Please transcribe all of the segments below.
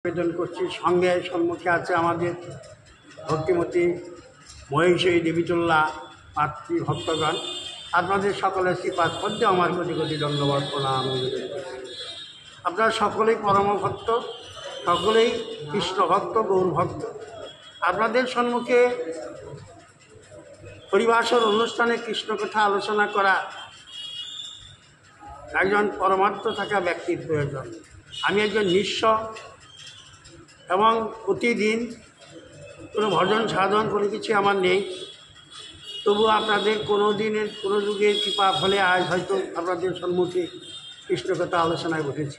আবেদন করছি। সঙ্গে সম্মুখে আছে আমাদের ভক্তিমতী মহেশ্বরী দেবীতুল্লাহ পাত্রী ভক্তগণ। আপনাদের সকলের শ্রীপাদ পদ্মে আমার কোটি কোটি দণ্ডবত প্রণাম নিবেদন করছি। আপনারা সকলেই পরমভক্ত, সকলেই কৃষ্ণভক্ত, গৌরভক্ত। আপনাদের সম্মুখে পরিভাষার অনুষ্ঠানে কৃষ্ণকথা আলোচনা করা একজন পরমার্থ থাকা ব্যক্তির প্রয়োজন। আমি একজন নিঃস্ব এবং প্রতিদিন কোনো ভজন সাধন কোনো কিছু আমার নেই, তবু আপনাদের কোনো দিনের কোনো যুগের কৃপা ফলে আজ হয়তো আপনাদের সম্মুখে কৃষ্ণকথা আলোচনায় বসেছি।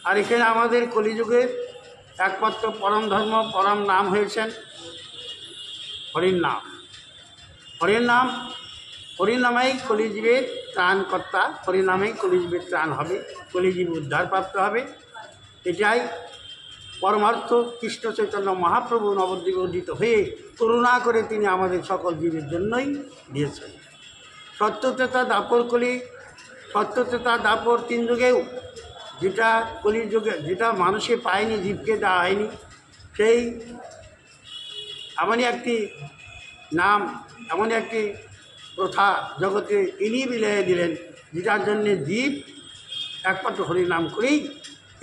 আর এখানে আমাদের কলিযুগের একমাত্র পরম ধর্ম, পরম নাম হয়েছেন হরির নাম। হরির নাম, হরিনামেই কলিজীবের ত্রাণকর্তা, হরিনামেই কলিজীবের ত্রাণ হবে, কলিজীব উদ্ধারপ্রাপ্ত হবে। এটাই পরমার্থ। কৃষ্ণ চৈতন্য মহাপ্রভু নবদ্বীপে উদিত হয়ে করুণা করে তিনি আমাদের সকল জীবের জন্যই দিয়েছেন। সত্যতেতা দাপর কলি, সত্যতেতা দাপর তিন যুগেও যেটা কলির যুগে যেটা মানুষে পায়নি, জীবকে দেওয়া হয়নি, সেই এমনই একটি নাম, এমন একটি প্রথা জগতে ইনি বিলিয়ে দিলেন, যেটার জন্যে জীব একমাত্র হরিনাম করেই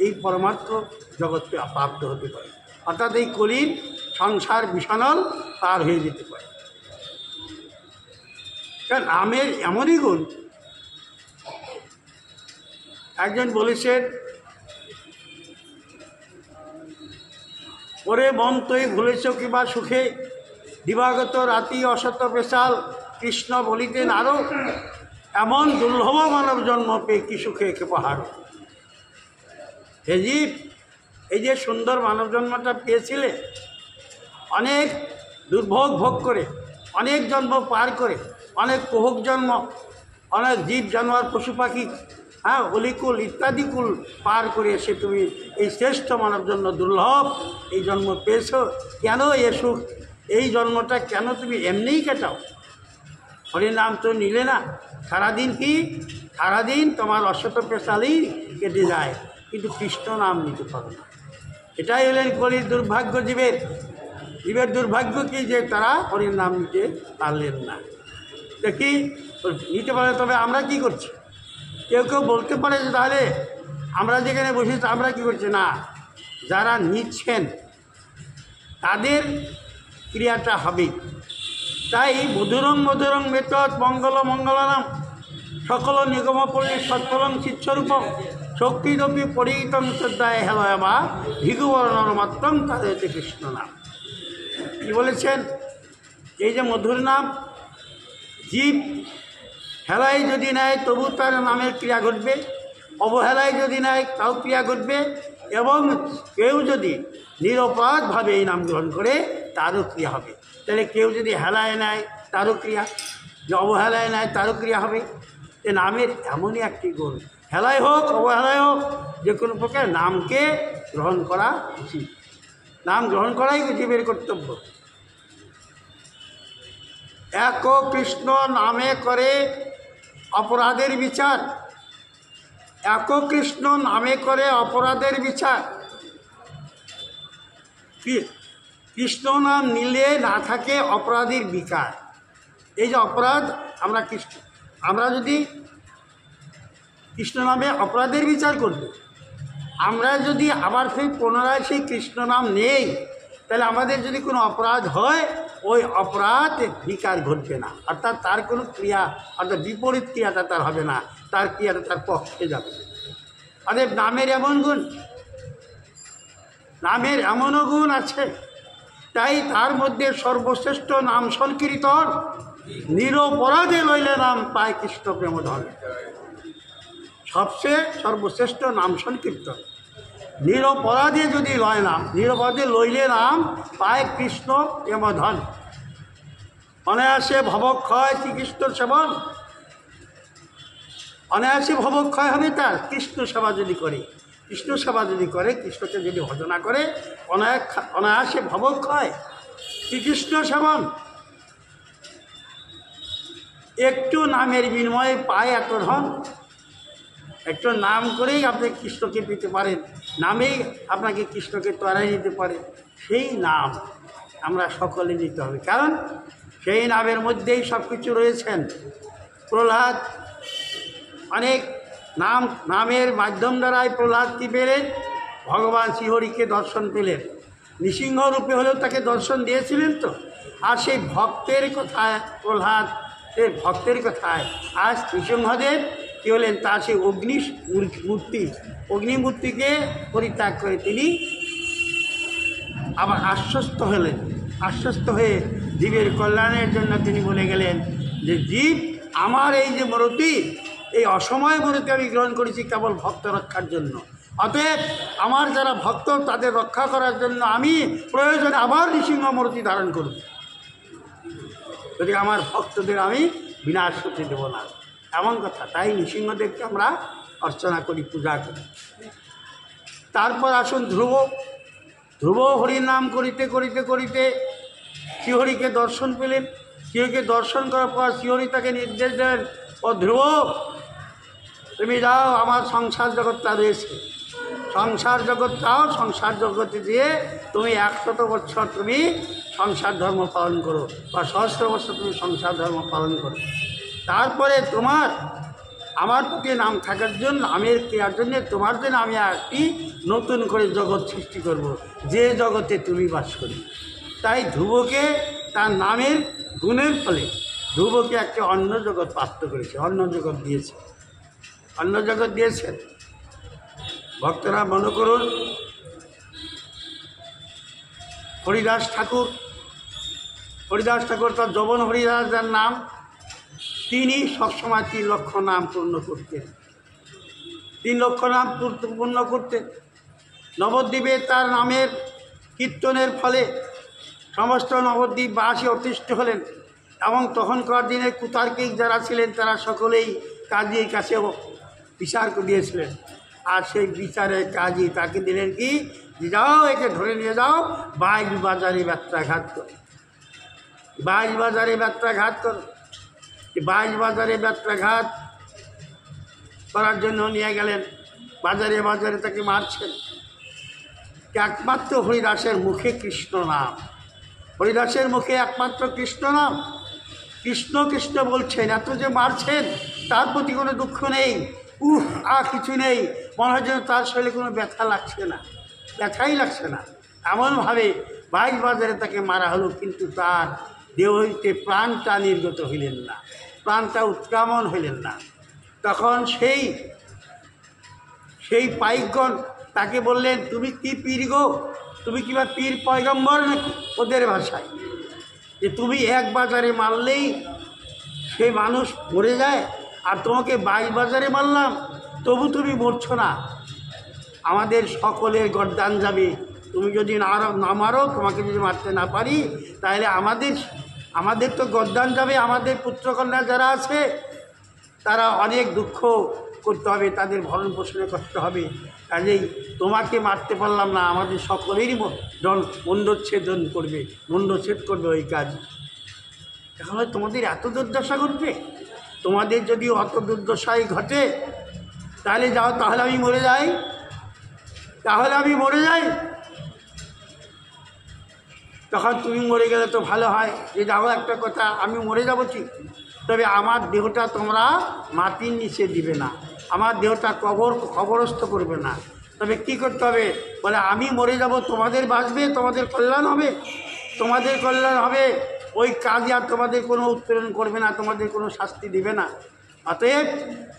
এই পরমার্থ জগৎকে প্রাপ্ত হতে পারে, অর্থাৎ এই কলির সংসার বিষাণল পার হয়ে যেতে পারে। কারণ নামের এমনই গুণ, একজন বলেছেন, ওরে মন তুই ভুলেছ কিবা সুখে, দিবাগত রাতি অসত পেশাল, কৃষ্ণ বলিতেন আরও, এমন দুর্লভ মানব জন্ম পেয়ে কি সুখে পাহাড়। হে জীব, এই যে সুন্দর মানব জন্মটা পেয়েছিলে, অনেক দুর্ভোগ ভোগ করে, অনেক জন্ম পার করে, অনেক কুহক জন্ম, অনেক জীব জানোয়ার পশু পাখি, অলিকুল ইত্যাদিকুল পার করে এসে তুমি এই শ্রেষ্ঠ মানব জন্ম, দুর্লভ এই জন্ম পেয়েছ। কেন এ সুখ, এই জন্মটা কেন তুমি এমনিই কাটাও? হরির নাম তো নিলে না, সারাদিন কি, সারাদিন তোমার অশত পেশালেই কেটে যায়, কিন্তু কৃষ্ণ নাম নিতে পারো না। এটাই হলেন কলির দুর্ভাগ্য জীবের। জীবের দুর্ভাগ্য কি, যে তারা হরির নাম নিতে পারলেন না। দেখি নিতে পারে, তবে আমরা কি করছি? কেউ কেউ বলতে পারে যে তাহলে আমরা যেখানে বসেছি আমরা কি করছি? না, যারা নিচ্ছেন তাদের ক্রিয়াটা হবে। তাই মধুরং মধুরং মেতৎ মঙ্গল মঙ্গলানাম, সকল নিগম পল্লী সৎফলং চিৎস্বরূপম, শক্তিরপি পরিহিতং শ্রদ্ধায় হেলয় বা ভিগুবর্ণর মাত্রং তাদের কৃষ্ণ নাম। কী বলেছেন? এই যে মধুর নাম, জীব হেলায় যদি নেয় তবু তার নামের ক্রিয়া ঘটবে, অবহেলায় যদি নেয় তাও ক্রিয়া ঘটবে, এবং কেউ যদি নিরপরাধভাবে এই নাম গ্রহণ করে তারও ক্রিয়া হবে। তাহলে কেউ যদি হেলায় নেয় তারও ক্রিয়া, যে অবহেলায় নেয় তারও ক্রিয়া হবে। এ নামের এমনই একটি গুণ, হেলায় হোক অবহেলায় হোক, যে কোনো প্রকার নামকে গ্রহণ করা উচিত। নাম গ্রহণ করাই জীবের কর্তব্য। এক কৃষ্ণ নামে করে অপরাধের বিচার, এক কৃষ্ণ নামে করে অপরাধের বিচার। কৃষ্ণ নাম নিলে না থাকে অপরাধীর বিকার। এই যে অপরাধ, আমরা যদি কৃষ্ণ নামে অপরাধের বিচার করব, আমরা যদি আবার সেই পুনরায় সেই কৃষ্ণ নাম নেই, তাহলে আমাদের যদি কোনো অপরাধ হয়, ওই অপরাধ বিকার ঘটবে না, অর্থাৎ তার কোনো ক্রিয়া, অর্থাৎ বিপরীত ক্রিয়াটা তার হবে না, তার ক্রিয়াটা তার পক্ষে যাবে। অতএব নামের এমন গুণ, নামের এমনও গুণ আছে, তাই তার মধ্যে সর্বশ্রেষ্ঠ নাম সংকীর্তন, নিরপরাধে লইলে নাম পায় কৃষ্ণ প্রেমধন। সবচেয়ে সর্বশ্রেষ্ঠ নাম সংকীর্তন, নিরপরাধে যদি লয় নাম, নিরপরাধে লইলে নাম পায় কৃষ্ণ প্রেমধন। অনায়াসে ভবক্ষয় শ্রীকৃষ্ণ সেবন, অনায়াসে ভবক্ষয় হবে তার কৃষ্ণ সেবা যদি করে, কৃষ্ণ সেবা যদি করে, কৃষ্ণকে যদি ভজনা করে, অনায়াসে ভবক্ষয় শ্রীকৃষ্ণ সেবন। একটু নামের বিনিময়ে পায় এত ধন। একটু নাম করেই আপনি কৃষ্ণকে পেতে পারেন, নামেই আপনাকে কৃষ্ণকে তরাই নিতে পারে। সেই নাম আমরা সকলে নিতে হবে, কারণ সেই নামের মধ্যেই সব কিছু রয়েছেন। প্রহ্লাদ অনেক নামের মাধ্যম দ্বারাই প্রহ্লাদ কী পেলেন? ভগবান শ্রীহরিকে দর্শন পেলেন। নৃসিংহ রূপে হলেও তাকে দর্শন দিয়েছিলেন তো। আর সেই ভক্তের কথায়, প্রহ্লাদের ভক্তের কথায় আজ নৃসিংহদেব কী হলেন? তার সেই অগ্নিমূর্তিকে পরিত্যাগ করে তিনি আবার আশ্বস্ত হলেন। আশ্বস্ত হয়ে জীবের কল্যাণের জন্য তিনি বলে গেলেন যে জীব, আমার এই যে মূর্তি, এই অসময় মূর্তি আমি গ্রহণ করেছি কেবল ভক্ত রক্ষার জন্য। অতএব আমার যারা ভক্ত তাদের রক্ষা করার জন্য আমি প্রয়োজনে আবার নৃসিংহ মূর্তি ধারণ করব, যদি আমার ভক্তদের আমি বিনাশ হতে দেব না, এমন কথা। তাই নৃসিংহদেবকে আমরা অর্চনা করি, পূজা করি। তারপর আসুন ধ্রুব হরির নাম করিতে করিতে করিতে শ্রীহরিকে দর্শন পেলেন। শ্রীহরিকে দর্শন করার পর শ্রীহরি তাকে নির্দেশ দেন, ও ধ্রুব, তুমি যাও, আমার সংসার জগৎটা রয়েছে, সংসার জগৎটাও সংসার জগতে দিয়ে তুমি 100 বছর তুমি সংসার ধর্ম পালন করো, বা 1000 বছর তুমি সংসার ধর্ম পালন করো। তারপরে তোমার আমার প্রতি নাম থাকার জন্য, নামের ক্রিয়ার জন্য তোমার জন্য আমি একটি নতুন করে জগৎ সৃষ্টি করব, যে জগতে তুমি বাস করি। তাই ধ্রুবকে তার নামের গুণের ফলে ধ্রুবকে একটা অন্য জগৎ প্রাপ্ত করেছে, অন্য জগৎ দিয়েছে, অন্য জগৎ দিয়েছেন। ভক্তরা মনে করুন, হরিদাস ঠাকুর তার যবন হরিদাস যার নাম, তিনি সবসময় 3 লক্ষ নাম পূর্ণ করতেন। 3 লক্ষ নাম পূর্ণ করতেন। নবদ্বীপে তার নামের কীর্তনের ফলে সমস্ত নবদ্বীপবাসী অতিষ্ঠ হলেন, এবং তখনকার দিনে কুতার্কিক যারা ছিলেন তারা সকলেই কাজীর কাছে বিচার দিয়েছিলেন। আর সেই বিচারের কাজী তাকে দিলেন কি, যাও একে ধরে নিয়ে যাও, বাইশ বাজারে ব্যত্রাঘাত করো, বাইশ বাজারে ব্যত্রাঘাত করো। বাইশ বাজারে ব্যত্রাঘাত করার জন্য নিয়ে গেলেন, বাজারে বাজারে তাকে মারছেন। একমাত্র হরিদাসের মুখে কৃষ্ণ নাম, হরিদাসের মুখে একমাত্র কৃষ্ণ নাম, কৃষ্ণ কৃষ্ণ বলছেন। এত যে মারছেন তার প্রতি কোনো দুঃখ নেই, কিছু নেই, মনে হয় যেন তার শরীরে কোনো ব্যথা লাগছে না, ব্যথাই লাগছে না। এমনভাবে 22 বাজারে তাকে মারা হলো, কিন্তু তার দেহ হইতে প্রাণটা নির্গত হইলেন না, প্রাণটা উৎক্রমণ হইলেন না। তখন সেই পাইকগণ তাকে বললেন, তুমি কি পীর গো? তুমি কিংবা পীর পয়গম্বর নাকি? ওদের ভাষায়, যে তুমি 1 বাজারে মারলেই সে মানুষ মরে যায়, আর তোমাকে 22 বাজারে মারলাম তবু তুমি মরছো না, আমাদের সকলের গর্দান যাবে। তুমি যদি না মারো, তোমাকে যদি মারতে না পারি, তাহলে আমাদের তো গর্দান যাবে, আমাদের পুত্রকন্যা যারা আছে তারা অনেক দুঃখ করতে হবে, তাদের ভরণ পোষণে কষ্ট হবে। কাজেই তোমাকে মারতে পারলাম না, আমাদের সকলেরই মুণ্ডচ্ছেদন করবে, মুণ্ডচ্ছেদ করবে ওই কাজ। তাহলে তোমাদের এত দুর্দশা ঘটবে? তোমাদের যদি অত দুর্দশাই ঘটে তাহলে যাও, তাহলে আমি মরে যাই, তখন তুমি মরে গেলে তো ভালো হয়। যে যাও, একটা কথা, আমি মরে যাব ঠিক, তবে আমার দেহটা তোমরা মাটির নিচে দিবে না, আমার দেহটা কবরস্থ করবে না। তবে কি করতে হবে? বলে আমি মরে যাব, তোমাদের বাঁচবে, তোমাদের কল্যাণ হবে, ওই কাজ আর তোমাদের কোনো উত্তোলন করবে না, তোমাদের কোনো শাস্তি দিবে না। অতএব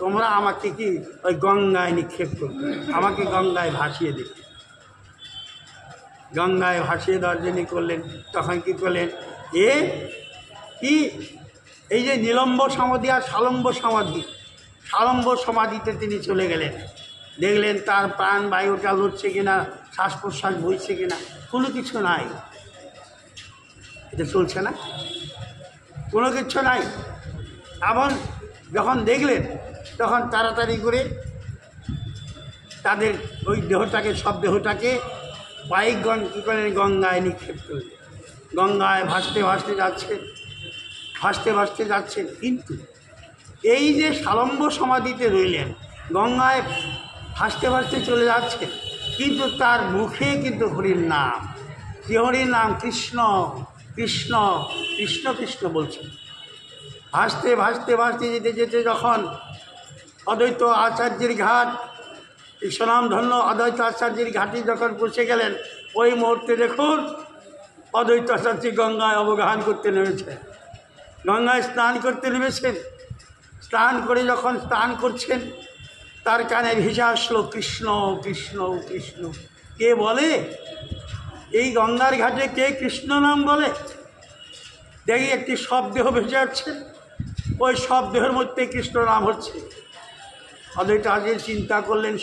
তোমরা আমাকে কি ওই গঙ্গায় নিক্ষেপ করবে, আমাকে গঙ্গায় ভাসিয়ে দেবে। গঙ্গায় ভাসিয়ে দেওয়ার জন্য করলেন। তখন কী করলেন? এই যে নিলম্ব সমাধি আর সালম্ব সমাধিতে তিনি চলে গেলেন। দেখলেন তার প্রাণ বায়ুটা লড়ছে কিনা, শ্বাস প্রশ্বাস বইছে কিনা, কোনো কিছু নাই, এটা চলছে না, কোনো কিছু নাই। এমন যখন দেখলেন তখন তাড়াতাড়ি করে তাদের ওই সব দেহটাকে পাইকগণ কী করেন? গঙ্গায় নিক্ষেপ করলেন। গঙ্গায় ভাসতে যাচ্ছেন, কিন্তু এই যে সালম্ব সমাধিতে রইলেন, গঙ্গায় ভাসতে চলে যাচ্ছেন, কিন্তু তার মুখে কিন্তু হরির নাম, কি হরির নাম? কৃষ্ণ কৃষ্ণ কৃষ্ণ কৃষ্ণ বলছেন। ভাসতে ভাসতে ভাসতে যেতে যেতে যখন অদ্বৈত আচার্যের ঘাট, সুনামধন্য অদ্বৈত আচার্যের ঘাটে যখন পৌঁছে গেলেন, ওই মুহূর্তে দেখুন অদ্বৈত আচার্য গঙ্গায় অবগাহন করতে নেমেছেন, গঙ্গায় স্নান করতে নেমেছেন। স্নান করে যখন স্নান করছেন, তার কানে ভেসে আসলো কৃষ্ণ কৃষ্ণ কৃষ্ণ। কে বলে? এই গঙ্গার ঘাটে কে কৃষ্ণ নাম বলে? দেখি একটি শবদেহ ভেসে যাচ্ছে, ওই শবদেহের মধ্যে কৃষ্ণ নাম হচ্ছে। অদ্বৈত আচার্য চিন্তা করলেন,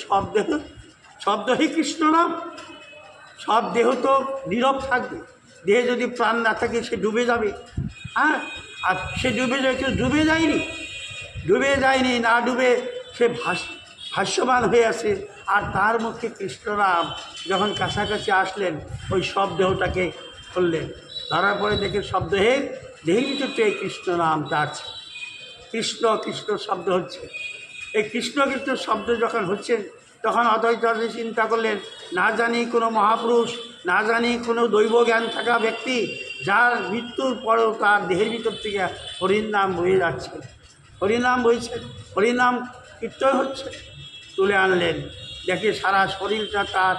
শবদেহে কৃষ্ণ নাম? সব দেহ তো নীরব থাকবে, দেহে যদি প্রাণ না থাকে সে ডুবে যাবে। হ্যাঁ, আর সে ডুবে যায়নি, না ডুবে সে ভাষ্যমান হয়ে আছে। আর তার মুখে কৃষ্ণরাম যখন কাছাকাছি আসলেন, ওই সব দেহটাকে খুললেন, ধরার পরে দেখে সব দেহের ভিতরে কৃষ্ণ নামটা আছে। কৃষ্ণ কৃষ্ণ শব্দ হচ্ছে। এই কৃষ্ণ কৃষ্ণ শব্দ যখন হচ্ছে, তখন অদ্বৈত চিন্তা করলেন, না জানি কোনো মহাপুরুষ, না জানি কোনো দৈব জ্ঞান থাকা ব্যক্তি, যার মৃত্যুর পরেও তার দেহের ভিতর থেকে হরির নাম বয়ে যাচ্ছে, হরিনাম বইছে, হরিনাম কীর্তন হচ্ছে। তুলে আনলেন, দেখে সারা শরীরটা তার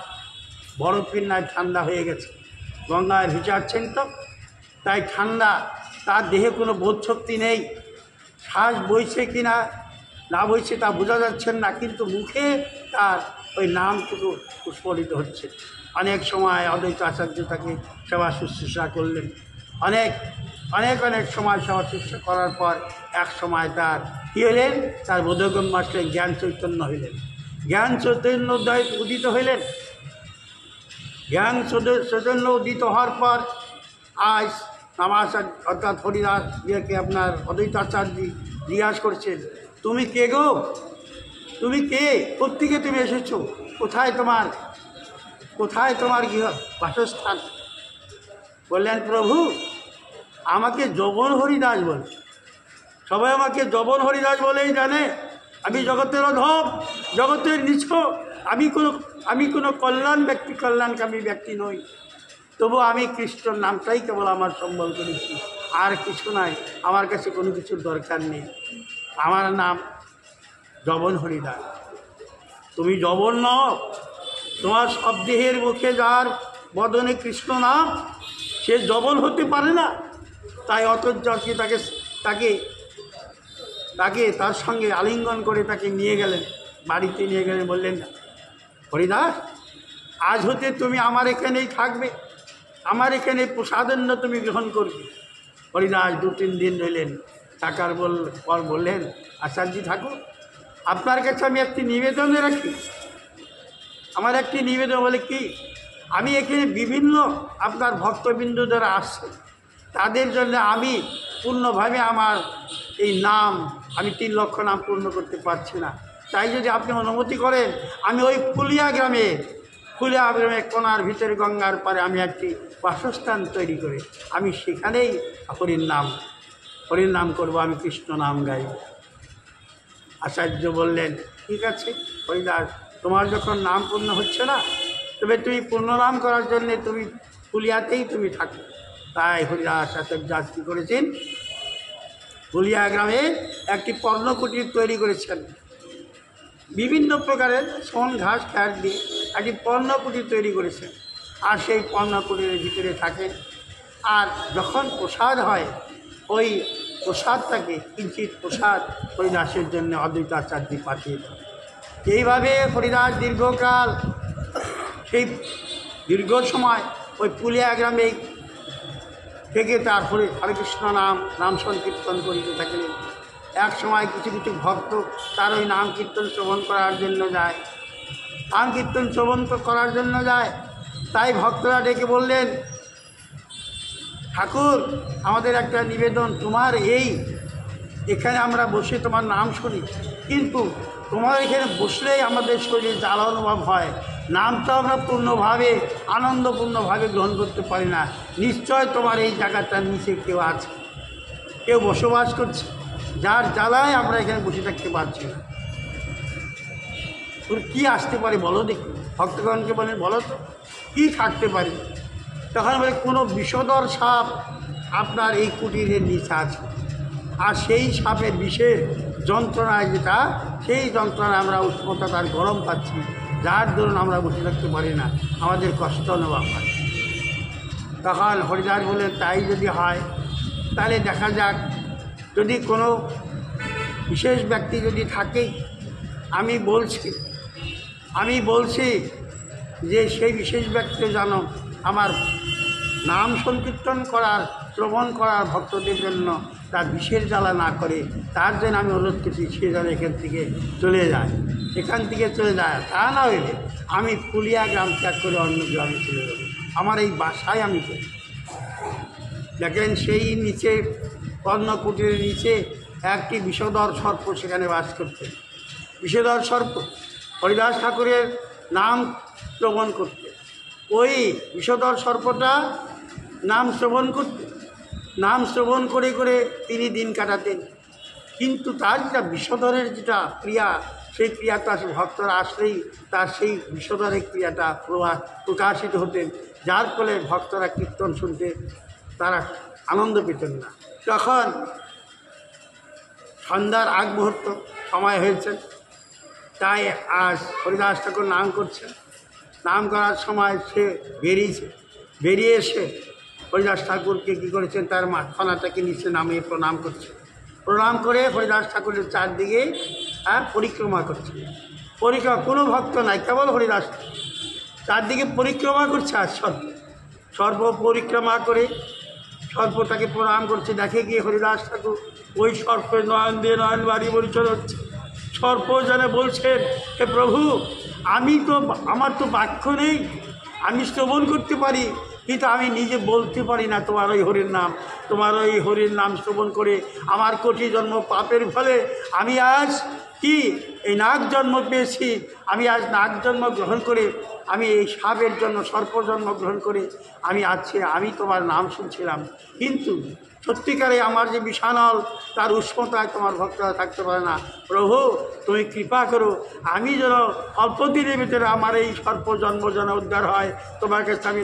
বরফের ন্যায় ঠান্ডা হয়ে গেছে। গঙ্গায় ভিজাচ্ছেন তো, তাই ঠান্ডা, তার দেহে কোনো বোধশক্তি নেই। শ্বাস বইছে কি না বইছে তা বোঝা যাচ্ছেন না, কিন্তু মুখে তার ওই নামটুকু উৎস্ফলিত হচ্ছে। অনেক সময় অদ্বৈত আচার্য তাকে সেবা শুশ্রূষা করলেন, অনেক অনেক অনেক সময় সেবা শুশ্রূষা করার পর এক সময় তার কী হলেন? তার বোধগম্য আসলেন, জ্ঞান চৈতন্য হইলেন, জ্ঞান চৈতন্য উদিত হইলেন। জ্ঞান চৈতন্য উদিত হওয়ার পর আজ আমার অর্থাৎ হরিদাস যিকে আপনার অদ্বৈত আচার্য জিজ্ঞাসা করছেন, তুমি কে গো? তুমি কে? কোত্থেকে তুমি এসেছো? কোথায় তোমার গৃহ বাসস্থান? বললেন, প্রভু আমাকে যবন হরিদাস বলে, সবাই আমাকে যবন হরিদাস বলেই জানে। আমি জগতের অধম, জগতের নিচ, আমি কোনো কল্যাণকামী ব্যক্তি নই। তবু আমি কৃষ্ণর নামটাই কেবল আমার সম্বল করেছি, আর কিছু নাই, আমার কাছে কোনো কিছুর দরকার নেই। আমার নাম যবন হরিদাস। তুমি যবন নও, তোমার সব দেহের মুখে যার বদনে কৃষ্ণ নাম, সে যবন হতে পারে না। তাই অতর্যাকে তাকে তার সঙ্গে আলিঙ্গন করে তাকে নিয়ে গেলেন, বাড়িতে নিয়ে গেলেন। বললেন, হরিদাস আজ হতে তুমি আমার এখানেই থাকবে, আমার এখানে প্রসাদান্ন তুমি গ্রহণ করবে। হরিদাস 2-3 দিন রইলেন, থাকার পর বললেন, আচার্য ঠাকুর আপনার কাছে আমি একটি নিবেদন রাখি। আমার একটি নিবেদন। বলে কি? আমি এখানে বিভিন্ন আপনার ভক্তবৃন্দ যারা আসছে, তাদের জন্য আমি পূর্ণভাবে আমার এই নাম, আমি 3 লক্ষ নাম পূর্ণ করতে পারছি না। তাই যদি আপনি অনুমতি করেন, আমি ওই ফুলিয়া গ্রামে কোনার ভিতরে গঙ্গার পারে আমি একটি বাসস্থান তৈরি করে আমি সেখানেই হরির নাম করব, আমি কৃষ্ণ নাম গাই। আচার্য বললেন, ঠিক আছে হরিদাস, তোমার যখন নাম পূর্ণ হচ্ছে না, তবে তুমি পূর্ণনাম করার জন্যে তুমি ফুলিয়াতেই তুমি থাকো। তাই হরিদাস আচার্য কী করেছেন? ফুলিয়া গ্রামে একটি পর্ণকুটির তৈরি করেছেন, বিভিন্ন প্রকারের শন ঘাস খ্যাট দিয়ে একটি পর্ণকুটির তৈরি করেছেন। আর সেই পর্ণকুটির ভিতরে থাকেন। আর যখন প্রসাদ হয়, ওই প্রসাদটাকে কিঞ্চিত প্রসাদ হরিদাসের জন্য অদ্বৈত আচার্য পাঠিয়ে দেন। এইভাবে হরিদাস দীর্ঘকাল, সেই দীর্ঘ সময় ওই পুলিয়া গ্রামে থেকে তারপরে হরে কৃষ্ণ নাম সংকীর্তন করিতে থাকলেন। এক সময় কিছু কিছু ভক্ত তার ওই নাম কীর্তন শ্রবণ করার জন্য যায়, নাম কীর্তন শ্রবণ করার জন্য যায়। তাই ভক্তরা ডেকে বললেন, ঠাকুর আমাদের একটা নিবেদন, তোমার এখানে আমরা বসে তোমার নাম শুনি, কিন্তু তোমার এখানে বসলেই আমাদের শরীরে জ্বালা অনুভব হয়, নামটা আমরা পূর্ণভাবে আনন্দপূর্ণভাবে গ্রহণ করতে পারি না। নিশ্চয় তোমার এই জায়গাটার নিচে কেউ আছে, কেউ বসবাস করছে, যার জ্বালায় আমরা এখানে বসে থাকতে পারছি না। তোর কী আসতে পারে বলো দেখি। ভক্তগণকে বলেন, বলো তো কী থাকতে পারে? তখন বলে, কোনো বিষধর সাপ আপনার এই কুটিরের নিচে আছে, আর সেই সাপের বিষের যন্ত্রণায় যেটা, সেই যন্ত্রণায় আমরা উষ্ণতা তার গরম পাচ্ছি, যার দরুন আমরা বসে থাকতে পারি না, আমাদের কষ্ট অনুভব হয়। তখন হরিদাস বলেন, তাই যদি হয় তাহলে দেখা যাক, যদি কোনো বিশেষ ব্যক্তি যদি থাকে, আমি বলছি যে সেই বিশেষ ব্যক্তি যেন আমার নাম সংকীর্তন করার, শ্রবণ করার ভক্তদের জন্য তার বিষের জ্বালা না করে, তার জন্য আমি অনুরোধ করছি সে যেন এখান থেকে চলে যায়। তা না হইলে আমি ফুলিয়া গ্রাম ত্যাগ করে অন্য গ্রামে চলে যাব, আমার এই বাসায় আমি করি। দেখেন, সেই নিচে কর্ণকুটিরের নিচে একটি বিষধর সর্প সেখানে বাস করতে। বিষধর সর্প হরিদাস ঠাকুরের নাম শ্রবণ করতে, ওই বিষধর সর্পটা নাম শ্রবণ করে করে তিনি দিন কাটাতেন। কিন্তু তার যেটা বিষধরের যেটা ক্রিয়া, সেই ক্রিয়াটা ভক্তরা আসলেই তার সেই বিষধরের ক্রিয়াটা প্রকাশিত হতেন, যার ফলে ভক্তরা কীর্তন শুনতে তারা আনন্দ পেতেন না। তখন সন্ধ্যার আগ মুহূর্ত সময় হয়েছে, তাই আজ হরিদাস ঠাকুর নাম করছেন। নাম করার সময় সে বেরিয়ে এসে হরিদাস ঠাকুরকে কী করেছেন, তার মাথাটাকে নিচে নামিয়ে প্রণাম করে হরিদাস ঠাকুরের চারদিকে পরিক্রমা করছে। কোনো ভক্ত নাই, কেবল হরিদাস চারদিকে পরিক্রমা করছে। আর সর্ব পরিক্রমা করে সর্পটাকে প্রণাম করছে। দেখে গিয়ে হরিদাস ঠাকুর ওই সর্পের নয়ন দিয়ে নয়ন বাড়ি পরিচয় হচ্ছে। সর্প যেন বলছেন, হে প্রভু, আমার তো বাক্য নেই, আমি শ্রবণ করতে পারি, কিন্তু আমি নিজে বলতে পারি না তোমার ওই হরির নাম শ্রবণ করে আমার কোটি জন্ম পাপের ফলে আমি আজ এই নাগ জন্ম পেয়েছি। আমি আজ নাগ জন্ম গ্রহণ করে, আমি এই সাপের জন্য সর্প জন্ম গ্রহণ করে আমি তোমার নাম শুনছিলাম, কিন্তু সত্যিকারে আমার যে বিষানল, তার উষ্ণতায় তোমার ভক্তরা থাকতে পারে না। প্রভু, তুমি কৃপা করো, আমি যেন অল্প দিনের ভিতরে আমার এই সর্প জন্ম যেন উদ্ধার হয়, তোমার কাছে আমি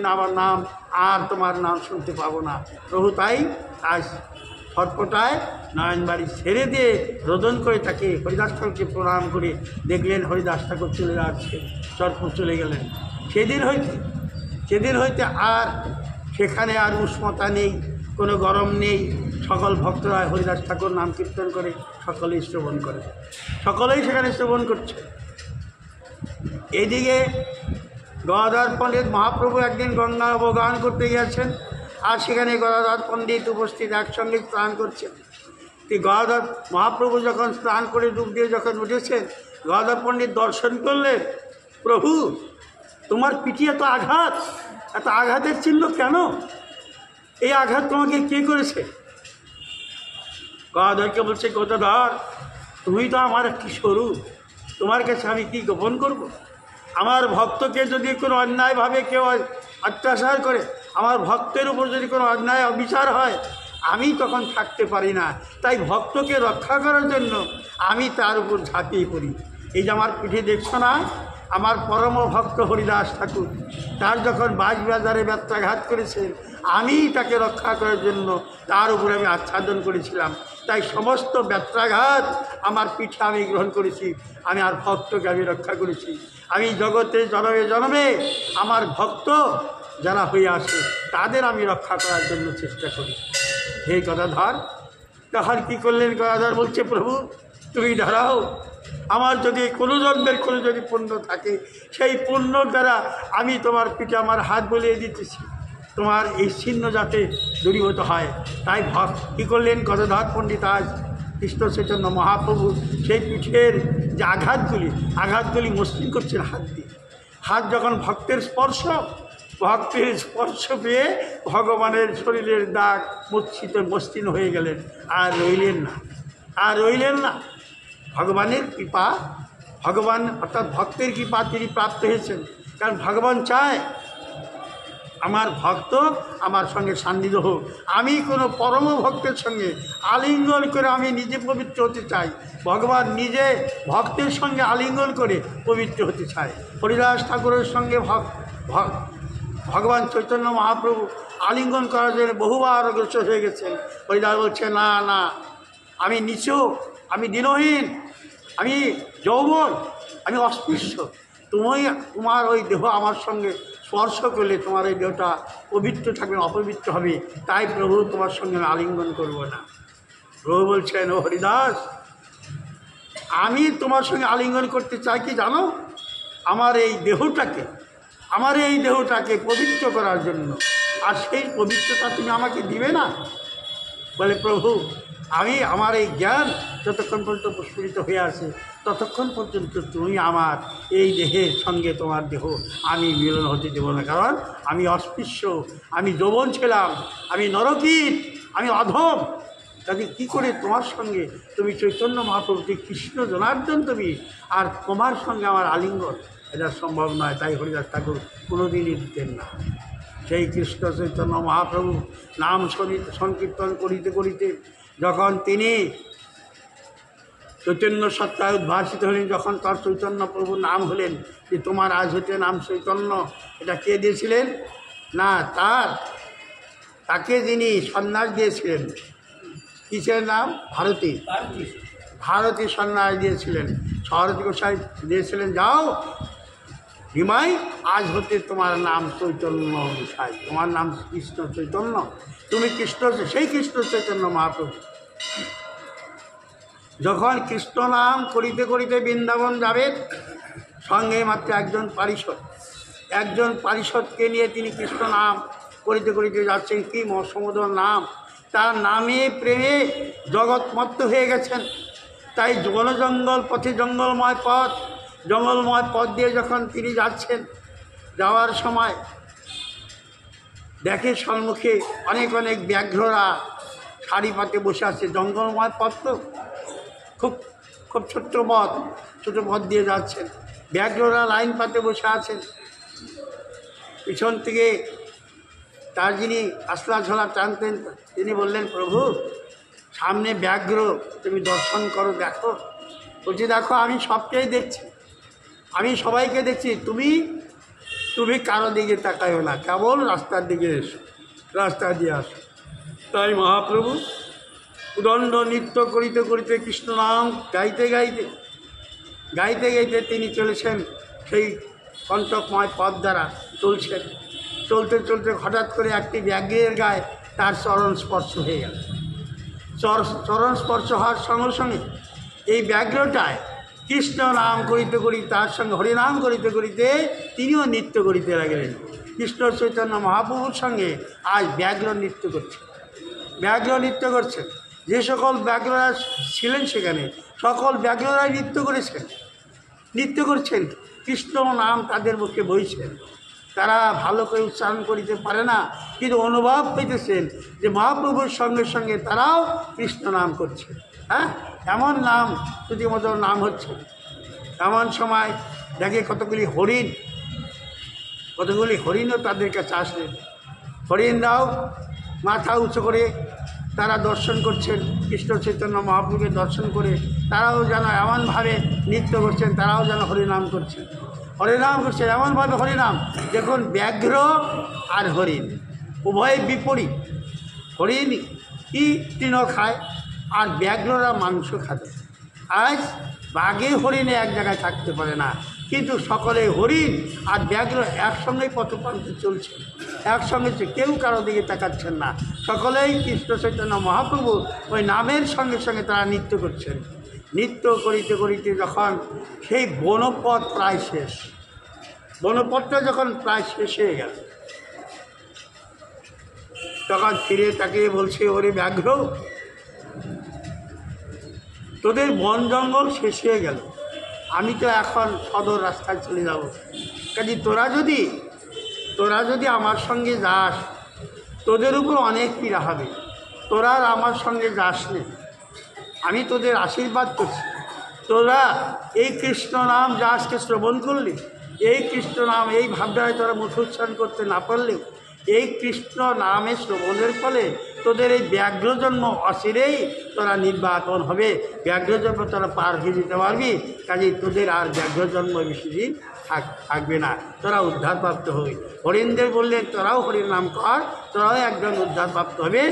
তোমার নাম শুনতে পাবো না। প্রভু, তাই আজ সর্পটায় নয়নবাড়ি ছেড়ে দিয়ে রোদন করে তাকে হরিদাস ঠাকুরকে প্রণাম করে দেখলেন হরিদাস ঠাকুর চলে যাচ্ছে, সর্প চলে গেলেন। সেদিন হইতে আর সেখানে আর উষ্ণতা নেই, কোনো গরম নেই। সকল ভক্তরা হরিদাস ঠাকুর নাম কীর্তন করে সকলেই সেখানে শ্রবণ করছে। এইদিকে গদাধর পণ্ডিত মহাপ্রভু একদিন গঙ্গা অবগাহন করতে গিয়েছেন, আর সেখানে গদাধর পণ্ডিত উপস্থিত একসঙ্গে স্নান করছেন। গদাধর মহাপ্রভু যখন স্নান করে ডুব দিয়ে যখন উঠেছেন, গদাধর পণ্ডিত দর্শন করলেন, প্রভু, তোমার পিঠে এত আঘাতের চিহ্ন কেন? এই আঘাত তোমাকে কে করেছে? গদাধরকে বলছে, গদাধর, তুমি তো আমার একটি স্বরূপ, তোমার কাছে আমি কি গোপন করব? আমার ভক্তকে যদি কোনো অন্যায়ভাবে কেউ অত্যাচার করে, আমার ভক্তের উপর যদি কোনো অন্যায় অবিচার হয়, আমি তখন থাকতে পারি না। তাই ভক্তকে রক্ষা করার জন্য আমি তার উপর ঝাঁপিয়ে পড়ি। এই যে আমার পিঠে দেখছো না, আমার পরম ভক্ত হরিদাস ঠাকুর, তার যখন বাজবাজারে ব্যত্রাঘাত করেছেন, আমি তাকে রক্ষা করার জন্য তার উপরে আমি আচ্ছাদন করেছিলাম। তাই সমস্ত ব্যত্রাঘাত আমার পিঠে আমি গ্রহণ করেছি, আমি আর ভক্তকে আমি রক্ষা করেছি। আমি জগতে জনমে জনমে আমার ভক্ত যারা হয়ে আসে তাদের আমি রক্ষা করার জন্য চেষ্টা করি। হে গদাধর, তখন কী করলেন? গদাধর বলছে, প্রভু, তুমি দাঁড়াও, আমার যদি কোনো জন্মের কোনো যদি পুণ্য থাকে, সেই পুণ্যর দ্বারা আমি তোমার পিঠে আমার হাত বলিয়ে দিতেছি, তোমার এই চিহ্ন যাতে দূরীভূত হয়। তাই কী করলেন? গদাধর পণ্ডিত আজ কৃষ্ণ চৈতন্য মহাপ্রভু সেই পিঠের যে আঘাতগুলি মসৃণ করছেন হাত দিয়ে। হাত যখন ভক্তের স্পর্শ পেয়ে ভগবানের শরীরের দাগ মসৃণ হয়ে গেলেন, আর রইলেন না। ভগবানের কৃপা, অর্থাৎ ভক্তের কৃপা তিনি প্রাপ্ত হয়েছেন। কারণ ভগবান চায় আমার ভক্ত আমার সঙ্গে সান্নিধ্য হোক। আমি কোনো পরম ভক্তের সঙ্গে আলিঙ্গন করে আমি নিজে পবিত্র হতে চাই। ভগবান নিজে ভক্তের সঙ্গে আলিঙ্গন করে পবিত্র হতে চায়। হরিদাস ঠাকুরের সঙ্গে ভগবান চৈতন্য মহাপ্রভু আলিঙ্গন করার জন্য বহুবার অগ্রসর হয়ে গেছেন। হরিদাস বলছে, না না, আমি নিচু, আমি দিনহীন, আমি যৌবন, আমি অস্পৃশ্য। তোমার ওই দেহ আমার সঙ্গে স্পর্শ করলে তোমার এই দেহটা পবিত্র থাকবে, অপবিত্র হবে। তাই প্রভু তোমার সঙ্গে আমি আলিঙ্গন করব না। প্রভু বলছেন, ও হরিদাস, আমি তোমার সঙ্গে আলিঙ্গন করতে চাই কি জানো? আমার এই দেহটাকে পবিত্র করার জন্য। আর সেই পবিত্রতা তুমি আমাকে দিবে না? বলে, প্রভু, আমার এই জ্ঞান যতক্ষণ পর্যন্ত প্রস্ফুটিত হয়ে আসে ততক্ষণ পর্যন্ত তুমি আমার এই দেহের সঙ্গে তোমার দেহ আমি মিলন হতে দেব না। কারণ আমি অস্পৃশ্য, আমি যৌবন ছিলাম, আমি নরকীট, আমি অধম। তাতে কী করে তোমার সঙ্গে, তুমি চৈতন্য মহাপ্রভু, কৃষ্ণ জনার্দন তুমি, আর তোমার সঙ্গে আমার আলিঙ্গন, এটা সম্ভব নয়। তাই হরিদাস ঠাকুর কোনোদিনই দিতেন না। সেই কৃষ্ণ চৈতন্য মহাপ্রভু নাম সংকীর্তন করিতে করিতে যখন তিনি চৈতন্য সত্তায় উদ্ভাসিত হলেন, যখন তার চৈতন্য প্রভু নাম হলেন যে তোমার আজ হতে নাম চৈতন্য, এটা কে দিয়েছিলেন? না, তাকে যিনি সন্ন্যাস দিয়েছিলেন, কিসের নাম? ভারতী সন্ন্যাস দিয়েছিলেন। সরস্বতী গোসাই দিয়েছিলেন, যাও নিমাই, আজ হতে তোমার নাম চৈতন্য গোসাই, তোমার নাম কৃষ্ণ চৈতন্য, তুমি কৃষ্ণ, সেই কৃষ্ণ চৈতন্য মহাপ্রভু যখন কৃষ্ণ নাম করিতে করিতে বৃন্দাবন যাবেন, সঙ্গে মাত্র একজন পারিষদকে নিয়ে তিনি কৃষ্ণ নাম করিতে করিতে যাচ্ছেন। কি সমুদর নাম! তার নামে প্রেমে জগৎমত্ত হয়ে গেছেন। তাই জঙ্গল পথে, জঙ্গলময় পথ দিয়ে যখন তিনি যাচ্ছেন, যাওয়ার সময় দেখে সম্মুখে অনেক ব্যাঘ্ররা সারি পাতে বসে আছে। জঙ্গলময় পথ তো, খুব ছোট্ট পথ দিয়ে যাচ্ছেন, ব্যাঘ্ররা লাইন পাতে বসে আছেন। পিছন থেকে তার যিনি আসলা ঝোলা টানতেন, তিনি বললেন, প্রভু, সামনে ব্যাঘ্র, তুমি দর্শন করো, দেখো। বলছি, দেখো, আমি সবটাই দেখছি, আমি সবাইকে দেখছি, তুমি কারো দিকে তাকায়ও না, কেবল রাস্তার দিকে এসো, রাস্তা দিয়ে আসো। তাই মহাপ্রভু উদণ্ড নৃত্য করিতে করিতে, কৃষ্ণ নাম গাইতে গাইতে তিনি চলেছেন সেই কণ্টকময় পথ দ্বারা চলছেন। চলতে হঠাৎ করে একটি ব্যাঘ্রের গায়ে তার চরণ স্পর্শ হয়ে গেল। চরণ স্পর্শ হওয়ার সঙ্গে সঙ্গে এই ব্যাঘ্রটায় কৃষ্ণ নাম করিতে তার সঙ্গে হরিনাম করিতে তিনিও নৃত্য করিতে লাগলেন। কৃষ্ণ চৈতন্য মহাপ্রভুর সঙ্গে আজ ব্যাঘ্র নৃত্য করছেন। যে সকল ব্যাঘ্ররা ছিলেন সেখানে, সকল ব্যাঘ্ররাই নৃত্য করছেন। কৃষ্ণ নাম তাদের মুখে বইছেন। তারা ভালো করে উচ্চারণ করিতে পারে না, কিন্তু অনুভব পেতেছেন যে মহাপ্রভুর সঙ্গে সঙ্গে তারাও কৃষ্ণ নাম করছে। হ্যাঁ, এমন নাম শ্রুতিমতো নাম হচ্ছে। এমন সময় দেখে কতগুলি হরিণও তাদের কাছে আসলেন। হরিণরাও মাথা উঁচু করে তারা দর্শন করছেন, কৃষ্ণ চৈতন্য মহাপ্রভুকে দর্শন করে তারাও যেন এমনভাবে নৃত্য করছেন, তারাও যেন হরিনাম করছেন এমনভাবে হরিনাম। দেখুন, ব্যাঘ্র আর হরিণ উভয় বিপরীত। হরিণ কি তৃণ খায়, আর ব্যাঘ্ররা মাংস খাবে। আজ বাঘে হরিণে এক জায়গায় থাকতে পারে না, কিন্তু সকলে হরিণ আর ব্যাঘ্র একসঙ্গেই পথপ্রান্তে চলছে, একসঙ্গে কেউ কারো দিকে তাকাচ্ছেন না। সকলেই কৃষ্ণ চৈতন্য মহাপ্রভু ওই নামের সঙ্গে সঙ্গে তারা নৃত্য করছেন। নৃত্য করিতে যখন সেই বনপথ প্রায় শেষ, বনপথটা যখন প্রায় শেষ হয়ে গেল, তখন ফিরে তাকিয়ে বলছে, ওরে ব্যাঘ্র, তোদের বন জঙ্গল শেষ হয়ে গেল, আমি তো এখন সদর রাস্তায় চলে যাব। কাজে তোরা যদি আমার সঙ্গে যাস, তোদের উপর অনেক পীড়া হবে। তোরা আর আমার সঙ্গে যাস নে, আমি তোদের আশীর্বাদ করছি। তোরা এই কৃষ্ণ নাম যা আজকে শ্রবণ করলি, এই কৃষ্ণ নাম এই ভাবনায় তোরা মুখ উচ্চারণ করতে না পারলেও এই কৃষ্ণ নামের শ্রবণের ফলে তোদের এই ব্যাঘ্রজন্ম অচিরেই তোরা নির্বাচন হবে, ব্যাঘ্রজন্ম তোরা পার হয়ে যেতে পারবি। কাজেই তোদের আর ব্যাঘ্রজন্ম বেশি দিন থাকবে না, তোরা উদ্ধারপ্রাপ্ত হবে। হরিণদের বললেন তোরাও হরির নাম কর, তোরাও একজন উদ্ধারপ্রাপ্ত হবে।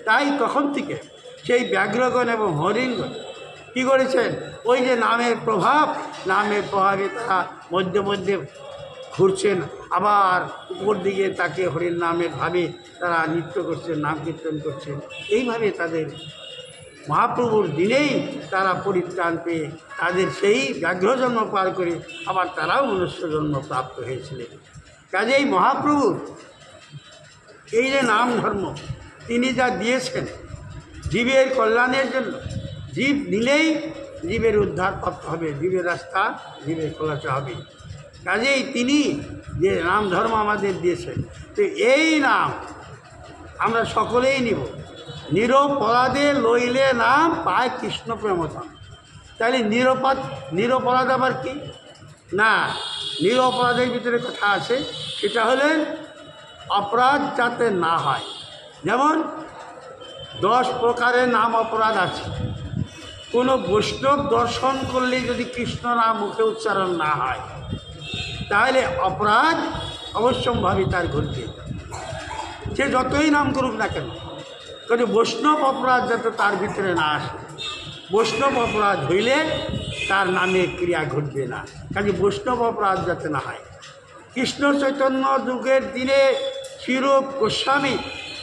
তাই তখন থেকে সেই ব্যাঘ্রগণ এবং হরিণগণ কী করেছেন, ওই যে নামের প্রভাবে তারা মধ্যে মধ্যে ঘুরছেন, আবার উপর দিকে তাকে হরির নামের ভাবে তারা নৃত্য করছেন, নাম কীর্তন করছেন। এইভাবে তাদের মহাপ্রভুর দিনেই তারা পরিত্রাণ পেয়ে তাদের সেই ব্যাঘ্রজন্ম পার করে আবার তারাও মনুষ্য জন্ম প্রাপ্ত হয়েছিলেন। কাজেই মহাপ্রভুর এই যে নাম ধর্ম তিনি যা দিয়েছেন জীবের কল্যাণের জন্য, জীব নিলেই জীবের উদ্ধার প্রাপ্ত হবে, জীবের রাস্তা জীবের খোলাচা হবে। কাজেই তিনি যে নাম ধর্ম আমাদের দিয়েছেন, তো এই নাম আমরা সকলেই নিব। নিরপরাধে লইলে নাম পায় কৃষ্ণ প্রেমধন। তাহলে নিরপরাধ আবার কি না, নিরপরাধের ভিতরে কথা আছে, সেটা হলেন অপরাধ যাতে না হয়। যেমন 10 প্রকারের নাম অপরাধ আছে। কোনো বৈষ্ণব দর্শন করলে যদি কৃষ্ণ নাম মুখে উচ্চারণ না হয় তাহলে অপরাধ অবশ্যম্ভাবী তার ঘটবে, সে যতই নাম করুক না কেন। কাজে বৈষ্ণব অপরাধ যাতে তার ভিতরে না আসে, বৈষ্ণব অপরাধ হইলে তার নামে ক্রিয়া ঘটবে না। কাজে বৈষ্ণব অপরাধ যাতে না হয়। কৃষ্ণ চৈতন্য যুগের দিনে স্বরূপ গোস্বামী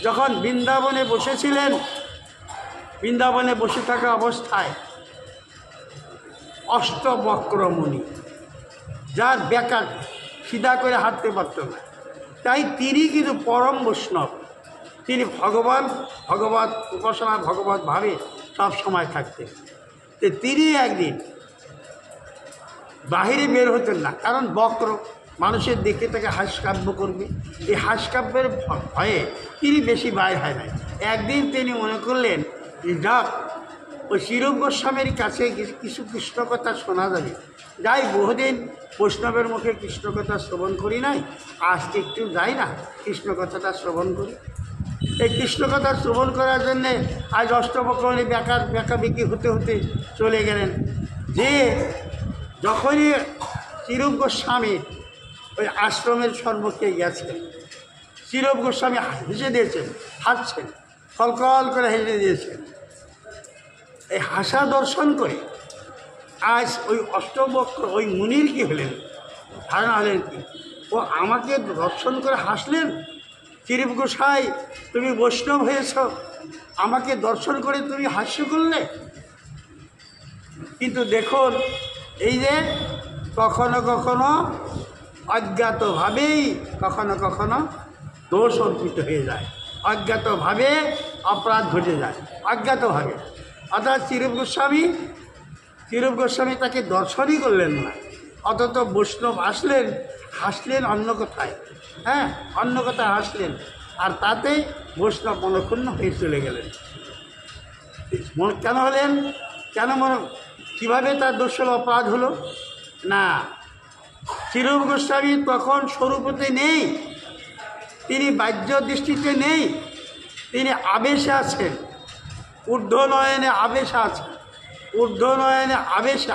যখন বৃন্দাবনে বসেছিলেন, বৃন্দাবনে বসে থাকা অবস্থায় অষ্টবক্র মুনি, যার বেকার সিধা করে হাঁটতে পারত না, তাই তিনি কিন্তু পরম বৈষ্ণব, তিনি ভগবত উপাসনা ভগবত ভাবে সব সময় থাকতেন। তো তিনি একদিন বাহিরে বের হতেন না, কারণ বক্র মানুষের দেখে তাকে হাস্যকাব্য করবে, এই হাস্যকাব্যের ভয়ে তিনি বেশি বাইর হয় নাই। একদিন তিনি মনে করলেন যাক ওই স্বরূপ গোস্বামীর কাছে কিছু কৃষ্ণকথা শোনা যাবে, যাই বহুদিন বৈষ্ণবের মুখে কৃষ্ণকথা শ্রবণ করি নাই, আজকে একটু যাই না কৃষ্ণকথাটা শ্রবণ করি। এই কৃষ্ণকথা শ্রবণ করার জন্যে আজ অষ্টবক্রমণী বেঁকাবেঁকি হতে হতে চলে গেলেন। যে যখনই স্বরূপ গোস্বামী ওই আশ্রমের সম্মুখে গেছেন, স্বরূপ গোস্বামী হেসে দিয়েছেন, হাসছেন, কলকল করে হেসে দিয়েছেন। এই হাসা দর্শন করে আজ ওই অষ্টবক্র ওই মুনির কি হলেন, ধারণা হলেন কি, ও আমাকে দর্শন করে হাসলেন। স্বরূপ গোসাই তুমি বৈষ্ণব হয়েছ, আমাকে দর্শন করে তুমি হাস্য করলে। কিন্তু দেখুন এই যে কখনো কখনো অজ্ঞাতভাবেই কখনো কখনো দোষ অর্পিত হয়ে যায়, অজ্ঞাতভাবে অপরাধ ঘটে যায়, অজ্ঞাতভাবে। অর্থাৎ স্বরূপ গোস্বামী তাকে দর্শনই করলেন না, অথচ বৈষ্ণব আসলেন, হাসলেন অন্য কথায়, হ্যাঁ অন্য কথায় হাসলেন, আর তাতেই বৈষ্ণব মনক্ষুণ্ণ হয়ে চলে গেলেন। কেন হলেন, কেন কীভাবে তার দোষের অপরাধ হলো না, স্বরূপ গোস্বামী তখন স্বরূপতে নেই, তিনি বাহ্য দৃষ্টিতে নেই, তিনি আবেশে আছেন, ঊর্ধ্বনয়নে আবেশে আছেন, ঊর্ধ্বনয়নে আবেশে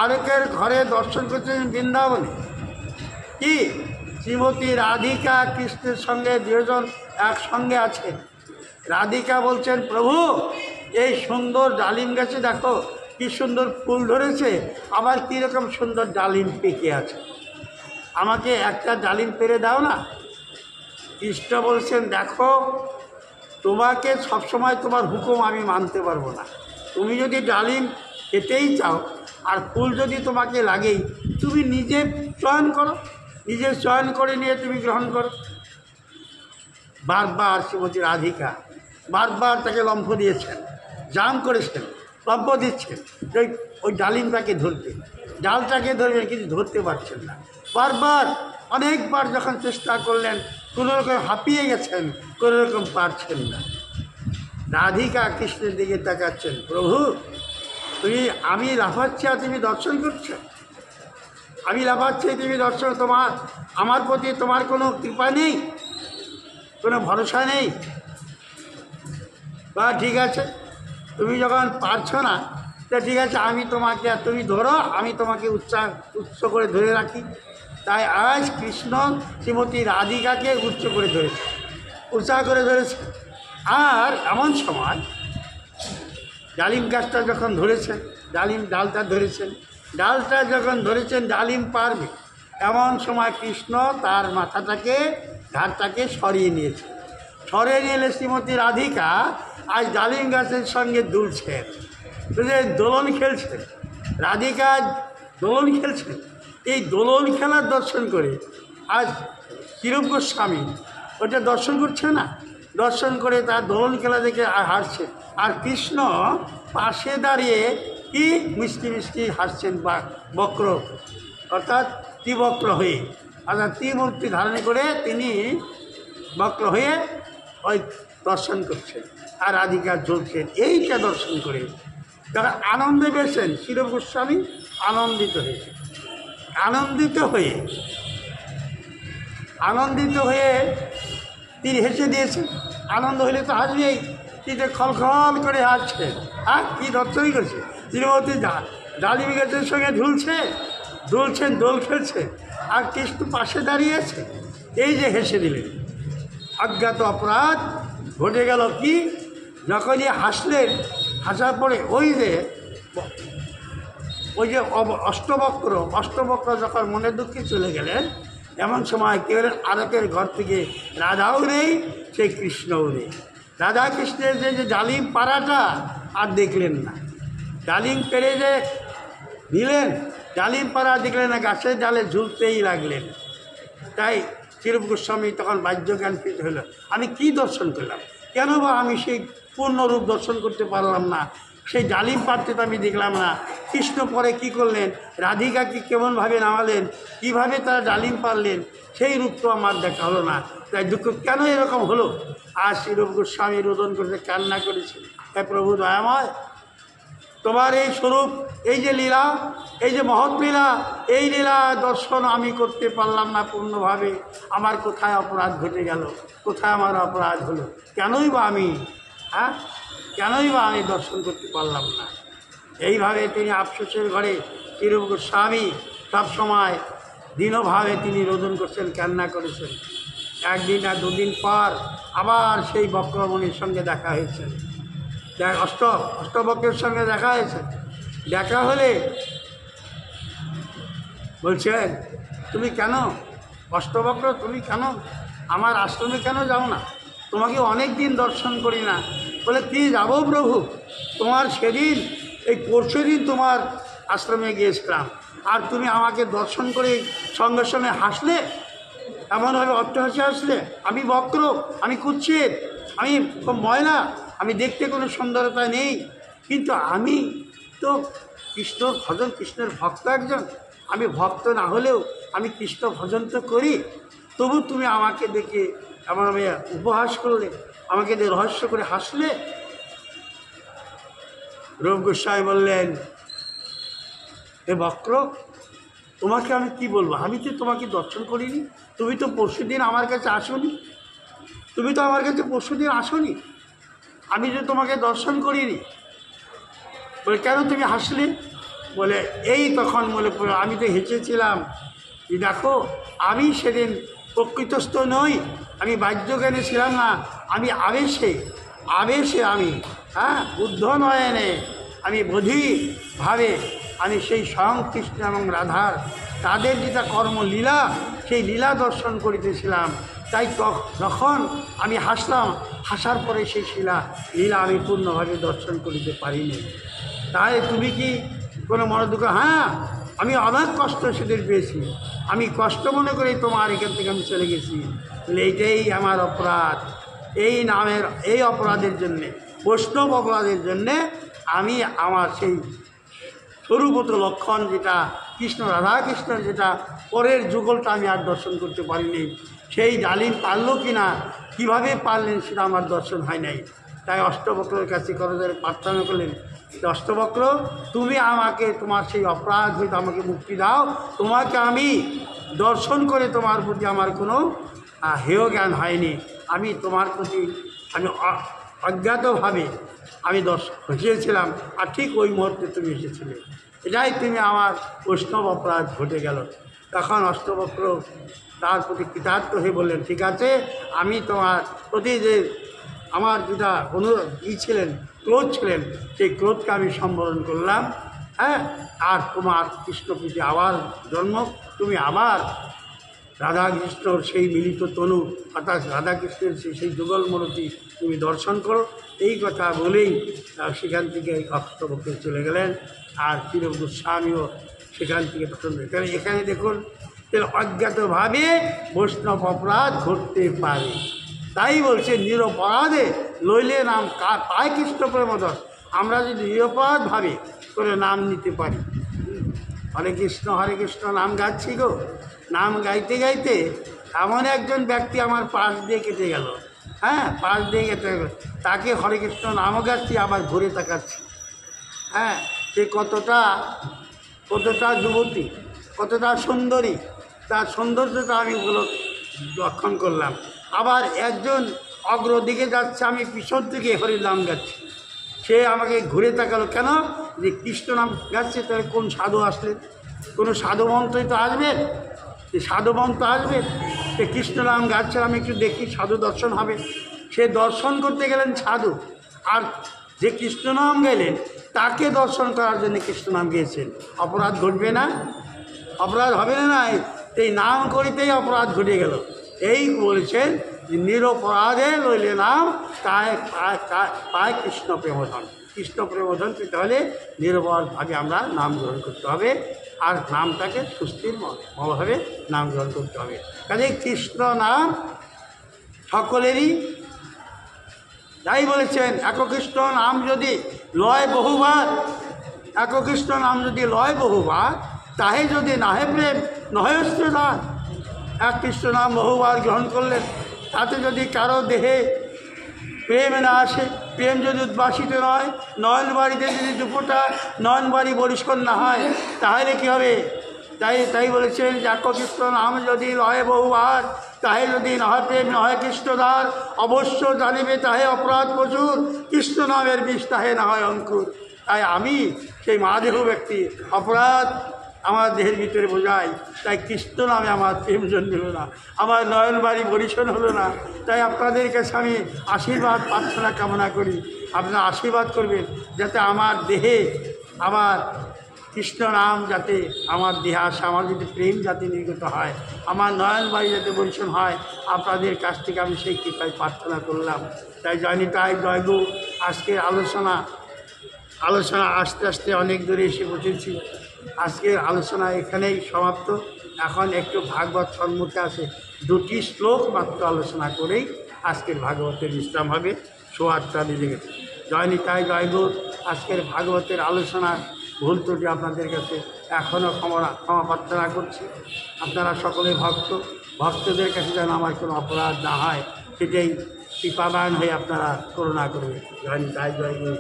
আলোকের ঘরে দর্শন করছেন বৃন্দাবনে। কি শ্রীমতী রাধিকা কৃষ্ণের সঙ্গে দুজন একসঙ্গে আছেন। রাধিকা বলছেন প্রভু এই সুন্দর ডালিম গাছে দেখো কি সুন্দর ফুল ধরেছে, আবার কীরকম সুন্দর ডালিম পেকে আছে, আমাকে একটা ডালিম পেরে দাও না। কৃষ্ণ বলছেন দেখো তোমাকে সবসময় তোমার হুকুম আমি মানতে পারবো না, তুমি যদি ডালিম খেতেই চাও আর ফুল যদি তোমাকে লাগেই, তুমি নিজে চয়ন করো, নিজে চয়ন করে নিয়ে তুমি গ্রহণ করো। বারবার শ্রীমতী রাধিকা বারবার তাকে লম্ফ দিয়েছেন, জাম করেছেন, লম্ফ দিচ্ছেন ওই ডালিমটাকে ধরতে, ডালটাকে ধরবেন কিন্তু ধরতে পারছেন না। বারবার অনেকবার যখন চেষ্টা করলেন কোনো রকম হাঁপিয়ে গেছেন, কোনো রকম পারছেন না। রাধিকা কৃষ্ণের দিকে তাকাচ্ছেন, প্রভু তুমি আমি লাফাচ্ছি আর তুমি দর্শন করছো। আমি লাফাচ্ছি, তুমি দর্শন, তোমার আমার প্রতি তোমার কোনো কৃপা নেই, কোনো ভরসা নেই। বা ঠিক আছে, তুমি যখন পারছো না, তা ঠিক আছে, আমি তোমাকে, তুমি ধরো, আমি তোমাকে উচ্চ করে ধরে রাখি। তাই আজ কৃষ্ণ শ্রীমতী রাধিকাকে উচ্চ করে ধরেছে, উঁচা করে ধরেছে। আর এমন সময় ডালিম গাছটা যখন ধরেছেন, ডালিম ডালটা ধরেছেন, ডালটা যখন ধরেছেন ডালিম পারবে, এমন সময় কৃষ্ণ তার মাথাটাকে, ঘাটটাকে সরিয়ে নিয়েছে। সরিয়ে নিয়ে শ্রীমতী রাধিকা আজ ডালিম গাছের সঙ্গে দুলছেন, দোলন খেলছেন। রাধিকা দোলন খেলছেন। এই দোলন খেলার দর্শন করে আজ কিরূপ গোস্বামী ওটা দর্শন করছে না, দর্শন করে তার দোলন খেলা দেখে হাসছে। আর কৃষ্ণ পাশে দাঁড়িয়ে কি মিষ্টি মিষ্টি হাসছেন, বা বক্র, অর্থাৎ ত্রিবক্র হয়ে, অর্থাৎ ত্রিমূর্তি ধারণ করে তিনি বক্র হয়ে ওই দর্শন করছেন। আর রাধিকা জ্বলছেন। এইটা দর্শন করে যারা আনন্দে পেয়েছেন, কিরূপ গোস্বামী আনন্দিত হয়েছে। আনন্দিত হয়ে তিনি হেসে দিয়েছেন। আনন্দ হলে তো হাসবেই, কিন্তু খলখল করে হাসছে। আর কী দর্শনই করছে, শ্রীমতী ডালিম গাছের সঙ্গে দুলছেন, দোল খেলছে, আর কৃষ্ণ পাশে দাঁড়িয়েছে। এই যে হেসে দিলেন, অজ্ঞাত অপরাধ ঘটে গেল। কি যখনই হাসলেন, হাসার পরে ওই যে অষ্টবক্র যখন মনের দুঃখে চলে গেলেন, এমন সময় কেউ আরকের ঘর থেকে রাধাও নেই, সেই কৃষ্ণও নেই। রাধা কৃষ্ণের যে ডালিম পাড়াটা আর দেখলেন না। ডালিম পেড়ে যে দিলেন, ডালিম পাড়া দেখলেন না, গাছের ডালে ঝুলতেই লাগলেন। তাই কিরূপ গোস্বামী তখন বাহ্যজ্ঞান ফিট হল, আমি কি দর্শন করলাম, কেন বা আমি সেই পূর্ণরূপ দর্শন করতে পারলাম না, সেই ডালিম পাড়তে তো আমি দেখলাম না। কৃষ্ণ পরে কি করলেন, রাধিকাকে কেমনভাবে নামালেন, কীভাবে তারা ডালিম পারলেন, সেই রূপ তো আমার দেখা হলো না। তাই দুঃখ কেন এরকম হলো। আর কিরূপ গোস্বামী রোদন করতে কান্না করেছে, হে প্রভু দয়াময়, তোমার এই স্বরূপ, এই যে লীলা, এই যে মহৎ লীলা, এই লীলা দর্শন আমি করতে পারলাম না পূর্ণভাবে। আমার কোথায় অপরাধ ঘটে গেল, কোথায় আমার অপরাধ হলো, কেনই বা আমি দর্শন করতে পারলাম না। এইভাবে তিনি আফসোসের ঘরে কিরূপ গোস্বামী সবসময় দীনভাবে তিনি রোদন করছেন, কান্না করেছেন। একদিন আর দুদিন পর আবার সেই বক্রমণির সঙ্গে দেখা হয়েছে, অষ্টবক্রের সঙ্গে দেখা হয়েছে। দেখা হলে বলছেন, তুমি কেন অষ্টবক্র, তুমি কেন আমার আশ্রমে কেন যাও না, তোমাকে অনেক দিন দর্শন করি না। বলে কি যাবো প্রভু, তোমার সেদিন এই পরশু দিন তোমার আশ্রমে গিয়েছিলাম, আর তুমি আমাকে দর্শন করে সঙ্গে সঙ্গে হাসলে, এমনভাবে অট্টহাসি হাসলে। আমি বক্র, আমি কুৎসিত, আমি ময়লা, আমি দেখতে কোনো সুন্দরতা নেই, কিন্তু আমি তো কৃষ্ণ ভজন, কৃষ্ণের ভক্ত একজন। আমি ভক্ত না হলেও আমি কৃষ্ণ ভজন তো করি, তবু তুমি আমাকে দেখে এমনভাবে উপহাস করলে, আমাকে দিয়ে রহস্য করে হাসলে। রূপ গোস্বামী বললেন, হে বক্র, তোমাকে আমি কি বলবো, আমি তো তোমাকে দর্শন করিনি, তুমি তো পরশুদিন আমার কাছে আসোনি, আমি যে তোমাকে দর্শন করিনি। বলে কেন তুমি হাসলে? বলে এই তখন বলে আমি তো হেসেছিলাম, দেখো আমি সেদিন প্রকৃতস্থ নই, আমি বাহ্যজ্ঞানে ছিলাম না, আমি আবেশে আমি বুদ্ধ নয়নে আমি বোধিভাবে আমি সেই স্বয়ং কৃষ্ণ এবং রাধার তাদের যেটা কর্মলীলা, সেই লীলা দর্শন করিতেছিলাম। তাই যখন আমি হাসলাম, হাসার পরে সেই লীলা আমি পূর্ণভাবে দর্শন করিতে পারিনি। তাই তুমি কি কোনো মনোদুঃখ? হ্যাঁ, আমি অনেক কষ্ট সেদিন পেয়েছি, আমি কষ্ট মনে করে তোমার এখান থেকে আমি চলে গেছি। বলে এইটাই আমার অপরাধ, এই অপরাধের জন্যে, বৈষ্ণব অপরাধের জন্যে আমি আমার সেই স্বরূপত লক্ষণ যেটা কৃষ্ণ রাধাকৃষ্ণের যেটা পরের যুগলটা আমি আর দর্শন করতে পারিনি। সেই ডালিম পারলো কি না, কীভাবে পারলেন সেটা আমার দর্শন হয় নাই। তাই অষ্টবক্রের কাছে করজোড়ে প্রার্থনা করলেন, অষ্টবক্র, তুমি আমাকে তোমার সেই অপরাধ হইতে আমাকে মুক্তি দাও। তোমাকে আমি দর্শন করে তোমার প্রতি আমার কোনো হেয় জ্ঞান হয়নি। আমি তোমার প্রতি আমি অজ্ঞাতভাবে আমি হসিয়েছিলাম, আর ঠিক ওই মুহূর্তে তুমি এসেছিলে, এটাই তুমি আমার বৈষ্ণব অপরাধ ঘটে গেল। তখন অষ্টবক্র তার প্রতি কৃতার্থ হয়ে বললেন, ঠিক আছে, আমি তোমার প্রতি যে আমার যেটা ছিলেন, ক্রোধ ছিলেন, সেই ক্রোধকে আমি সম্বোধন করলাম। হ্যাঁ, আর তোমার কৃষ্ণপ্রীতি আবার জন্ম, তুমি আবার রাধাকৃষ্ণর সেই মিলিত তনু, অর্থাৎ রাধাকৃষ্ণের সেই যুগলমূর্তি তুমি দর্শন করো। এই কথা বলেই সেখান থেকে অষ্টবক্র চলে গেলেন। আর চির গোস্বামীও সেখান থেকে তখন এখানে দেখুন, অজ্ঞাতভাবে বৈষ্ণব অপরাধ ঘটতে পারে। তাই বলছে নিরপরাধে লইলে নাম পায় কৃষ্ণ প্রেমদর। আমরা যদি নিরপরাধভাবে করে নাম নিতে পারি, হরে কৃষ্ণ নাম গাচ্ছি গো, নাম গাইতে গাইতে এমন একজন ব্যক্তি আমার পাশ দিয়ে কেটে গেল। হ্যাঁ, পাশ দিয়ে কেটে গেল, তাকে হরে কৃষ্ণ নামও গাচ্ছি, আবার ঘুরে তাকাচ্ছি। হ্যাঁ, সে কতটা যুবতী, কতটা সুন্দরী, তার সৌন্দর্যটা আমি লক্ষণ করলাম। আবার একজন অগ্রদিকে যাচ্ছে, আমি পিছন থেকে হরির নাম গাচ্ছি, সে আমাকে ঘুরে তাকালো। কেন? যে কৃষ্ণ নাম গাচ্ছে, তাহলে কোন সাধু আসলেন? কোনো সাধু মন্ত্রই তো আসবে, যে সাধু মন্ত্র আসবে, সে কৃষ্ণ নাম গাচ্ছে, আমি একটু দেখি সাধু দর্শন হবে। সে দর্শন করতে গেলেন সাধু, আর যে কৃষ্ণ নাম গেলেন তাকে দর্শন করার জন্য কৃষ্ণ নাম গিয়েছেন। অপরাধ ঘটবে না? অপরাধ হবে না? এই নাম করিতেই অপরাধ ঘটে গেল। এই বলেছেন যে নিরপরাধে লইলে নাম পায় কৃষ্ণ প্রেমধন। কৃষ্ণ প্রেমধন পেতে হলে নিরপরাধভাবে আমরা নাম গ্রহণ করতে হবে, আর নামটাকে সুস্থির ভাবে নাম গ্রহণ করতে হবে। কাজে কৃষ্ণ নাম সকলেরই, তাই বলেছেন এককৃষ্ণ নাম যদি লয় বহুবার, এককৃষ্ণ নাম যদি লয় বহুবার, তাহে যদি নাহে প্রেম নহে অস্ত্রদান। এক কৃষ্ণ নাম বহুবার গ্রহণ করলেন, তাতে যদি কারো দেহে প্রেম না আসে, প্রেম যদি উদ্ভাসিত নয়, নয়ন বাড়িতে যদি দুপুরটা নয়ন বাড়ি পরিষ্কার না হয়, তাহলে কী হবে? তাই বলেছেন যে এককৃষ্ণ নাম যদি লয় বহুবার, তাহে যদি নয় প্রেম নয় কৃষ্ণদার, অবশ্য জানিবে তাহে অপরাধ প্রচুর, কৃষ্ণ নামের বিষ তাহে না হয় অঙ্কুর। তাই আমি সেই মহাদেহ ব্যক্তি, অপরাধ আমার দেহের ভিতরে বোঝাই, তাই কৃষ্ণ নামে আমার প্রেম জন্মিল না, আমার নয়ন বাড়ি পরিচ্ছন্ন হলো না। তাই আপনাদের কাছে আমি আশীর্বাদ প্রার্থনা কামনা করি, আপনারা আশীর্বাদ করবেন যাতে আমার দেহে আমার কৃষ্ণ নাম যাতে আমার দেহে আসে, আমার যদি প্রেম যাতে নির্গত হয়, আমার নয়ন বাড়ি যাতে পরিচ্ছন্ন হয়। আপনাদের কাছ থেকে আমি সেই কৃপায় প্রার্থনা করলাম। তাই জয়নিতাই জয়গু। আজকের আলোচনা আস্তে আস্তে অনেক দূরে এসে পৌঁছেছি। আজকের আলোচনা এখানেই সমাপ্ত। এখন একটু ভাগবত সম্মুখে আসে, 2টি শ্লোক মাত্র আলোচনা করেই আজকের ভাগবতের বিশ্রাম হবে। 8:15 বেজে গেছে। জয়নিতাই জয়গৌর। আজকের ভাগবতের আলোচনা ভুল ত্রুটি আপনাদের কাছে এখনও ক্ষমা প্রার্থনা করছি। আপনারা সকলে ভক্তদের কাছে যেন আমার কোনো অপরাধ না হয়, সেটাই কৃপাবান হয়ে আপনারা করুণা করবেন। জয়নিতাই জয়গৌর।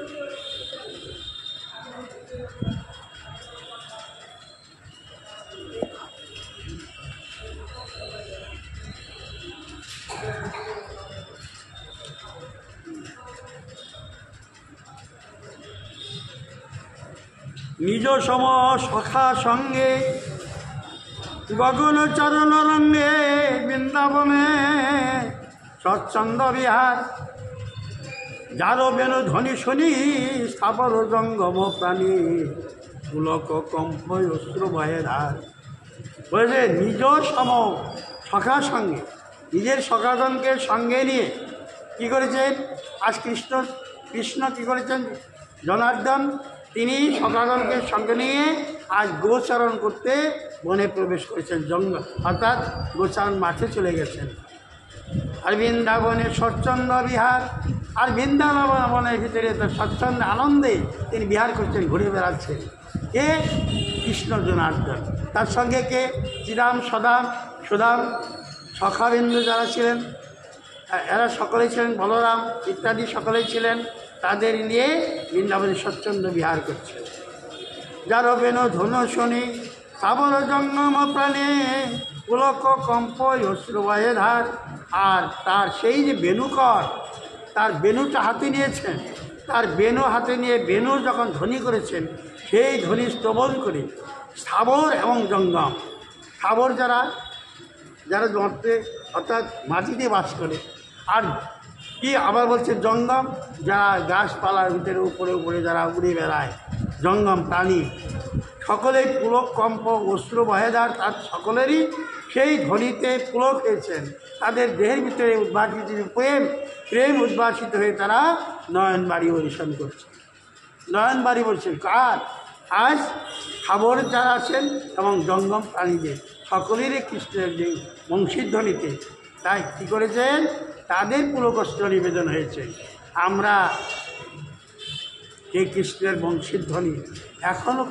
নিজ সম সখা সঙ্গে গগন চরণ রঙ্গে বৃন্দাবনে সচ্ছন্দ বিহার, যার বেনু ধ্বনি শুনি স্থাবর জঙ্গম প্রাণী পুলক কম্প অশ্রু বহে ধার। বলেছে নিজ সম সখা সঙ্গে, নিজের সখাগণকে সঙ্গে নিয়ে কী করেছেন? আজ কৃষ্ণ কী করেছেন? জনার্দন তিনি সখাগণকে সঙ্গে নিয়ে আজ গোচারণ করতে বনে প্রবেশ করেছেন, জঙ্গল অর্থাৎ গোচারণ মাঠে চলে গেছেন। আর বৃন্দাবনের স্বচ্ছন্দ বিহার, আর বৃন্দাবনের ভিতরে তার স্বচ্ছন্দ আনন্দে তিনি বিহার করছেন, ঘুরে বেড়াচ্ছেন। কে? কৃষ্ণ জনার্দন। তার সঙ্গে কে? শ্রীরাম সুদাম সখাবিন্দু যারা ছিলেন, এরা সকলেই ছিলেন, বলরাম ইত্যাদি সকলেই ছিলেন। তাদের নিয়ে বৃন্দাবনে স্বচ্ছন্দ বিহার করছে। যার বেন ধন শনি সাবর জঙ্গম প্রাণে পুলক কম্প অশ্রুবায়ে ধার। আর তার সেই যে বেণুকর, তার বেণুটা হাতে নিয়েছেন, তার বেণু হাতে নিয়ে বেণু যখন ধ্বনি করেছেন, সেই ধ্বনি শ্রবণ করে স্থাবর এবং জঙ্গম, স্থাবর যারা যারা জন্ত্রে অর্থাৎ মাটিতে বাস করে, আর কি আবার বলছে জঙ্গম, যারা গাছপালার ভিতরে উপরে উপরে যারা উড়ে বেড়ায়, জঙ্গম প্রাণী, সকলেই পুলক কম্প অশ্র বহেদার, তার সকলেরই সেই ধ্বনিতে পুলক হয়েছেন। তাদের দেহের ভিতরে উদ্ভাসিত প্রেম উদ্ভাসিত হয়ে তারা নয়নবাড়ি পরিবেশন করছে। নয়নবাড়ি বলছেন কার? আজ খাবর যারা আছেন এবং জঙ্গম প্রাণীদের সকলেরই কৃষ্ণের যে বংশীধ্বনিতে, তাই কী করেছেন? তাদের পুলকষ্ট নিবেদন হয়েছে। আমরা এই কৃষ্ণের বংশীধ্বনি এখনও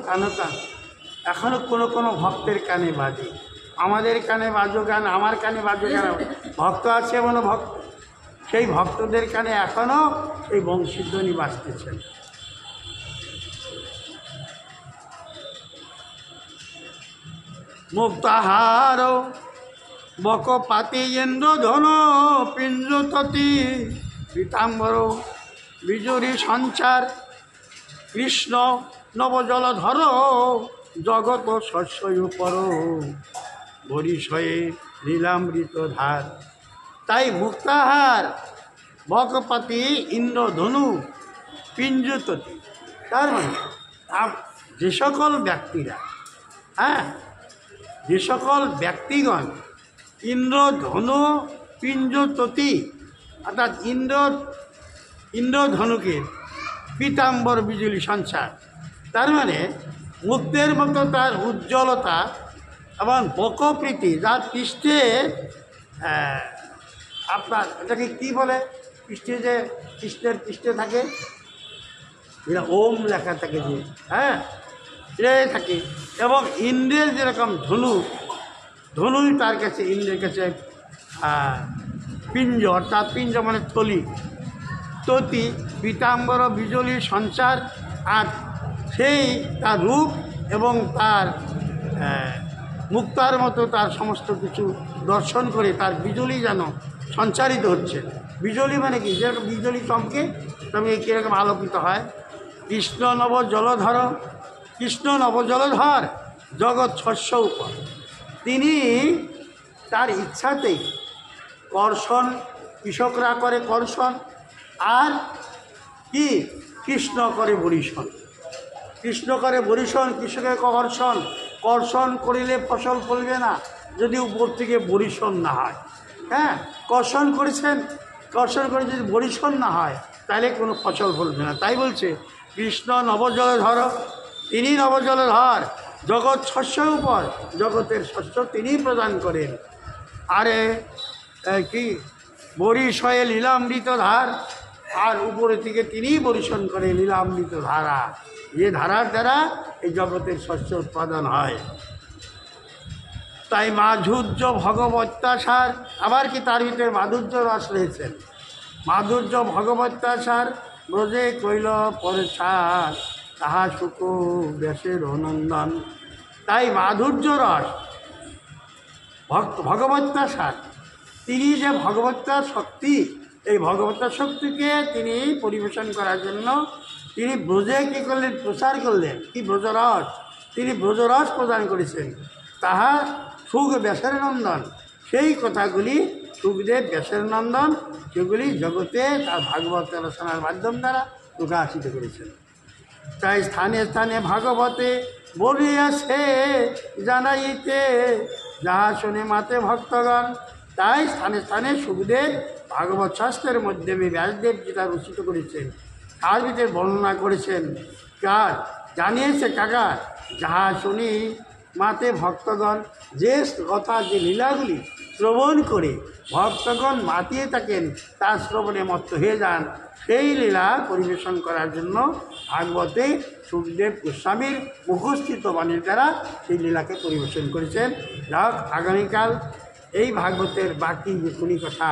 এখনও কোনো কোনো ভক্তের কানে বাজে। আমাদের কানে বাজো গান, আমার কানে বাজো গান, ভক্ত আছে এমন ভক্ত, সেই ভক্তদের কানে এখনও এই বংশীধ্বনি বাজতেছেন। মুক্তাহার বকপাতি ইন্দ্রধন পিঞ্জততি পীতাম্বর বিজুরি সঞ্চার কৃষ্ণ নবজলধর জগত শস্যই উপর বরিশয়ে লীলামৃত ধার। তাই মুক্তাহার বকপাতি ইন্দ্রধনু পিঞ্জততি, তার মানে যে সকল ব্যক্তিরা, যে সকল ব্যক্তিগণ ইন্দ্রধনু পিঞ্জততি অর্থাৎ ইন্দ্রধনুকে পীতাম্বর বিজুলি সঞ্চার, তার মানে মুক্তের মতো তার উজ্জ্বলতা এবং বকপ্রীতি, যার পৃষ্ঠে আপনার এটাকে কী বলে, পৃষ্ঠে যে কৃষ্ণের পৃষ্ঠে থাকে যেটা ওম লেখা থাকে, যে এ থাকে, এবং ইন্দ্রের যেরকম ধনুই তার কাছে, ইন্দ্রের কাছে পিঞ্জ, অর্থাৎ পিঞ্জ মানে ততি পীতাম্বর বিজলি সঞ্চার। আর সেই তার রূপ এবং তার মুক্তার মতো তার সমস্ত কিছু দর্শন করে তার বিজলি যেন সঞ্চারিত হচ্ছে। বিজলি মানে কি? যেরকম বিজলি চমকে তবে কীরকম আলোকিত হয়। কৃষ্ণ নবজলধর, কৃষ্ণ নবজলধর জগৎ শস্য উপর, তিনি তার ইচ্ছাতেই কর্ষণ, কৃষকরা করে কর্ষণ, আর কি কৃষ্ণ করে বরিশন। কৃষ্ণ করে বরিশন, কৃষকের কর্ষণ। কর্ষণ করিলে ফসল ফলবে না যদি উপর থেকে বরিশন না হয়। কর্ষণ করেছেন, কর্ষণ করে যদি বরিশন না হয় তাহলে কোনো ফসল ফলবে না। তাই বলছে কৃষ্ণ নবজলধর, তিনি নবজলধর জগৎ শস্যের উপর, জগতের শস্য তিনি প্রদান করেন। আরে কি বরিশয়ে লীলামৃত ধার, আর উপরে থেকে তিনিই বরিশন করে লীলামৃত ধারা, যে ধারার দ্বারা এই জগতের শস্য উৎপাদন হয়। তাই মাধুর্য ভগবত্যাসার, আবার কি তার ভিতরে মাধুর্য রস রয়েছেন। মাধুর্য ভগবত্যাসার ব্রজে কৈল পরছার, তাহা সুখ ব্যাসের নন্দন। তাই মাধুর্য রস ভগবত্যাসার, তিনি যে ভগবত্তার শক্তি, এই ভগবত্তার শক্তিকে তিনি পরিবেশন করার জন্য তিনি ব্রজে কী করলেন? প্রচার করলেন। কি ব্রজরস, তিনি ব্রজরস প্রদান করেছেন। তাহা সুখ ব্যাসের নন্দন, সেই কথাগুলি সুখদেব ব্যাসের নন্দন, সেগুলি জগতে তার ভাগবত রচনার মাধ্যম দ্বারা প্রকাশিত করেছেন। তাই স্থানে স্থানে ভাগবতে বলিয়াছে জানাইতে, যাহা শুনে মাতে ভক্তগণ। তাই স্থানে স্থানে সুখদেব ভাগবত শাস্ত্রের মাধ্যমে ব্যাসদেব যেটা রচিত করেছেন তার ভিতরে বর্ণনা করেছেন। কার জানিয়েছে? কাকার? যাহা শুনি মাতে ভক্তগণ, যে কথা, যে লীলাগুলি শ্রবণ করে ভক্তগণ মাতিয়ে থাকেন, তার শ্রবণে মত্ত হয়ে যান, সেই লীলা পরিবেশন করার জন্য ভাগবতে সুখদেব গোস্বামীর মুখস্থিত বাণীর দ্বারা সেই লীলাকে পরিবেশন করেছেন। যাক, আগামীকাল এই ভাগবতের বাকি যে কোনো কথা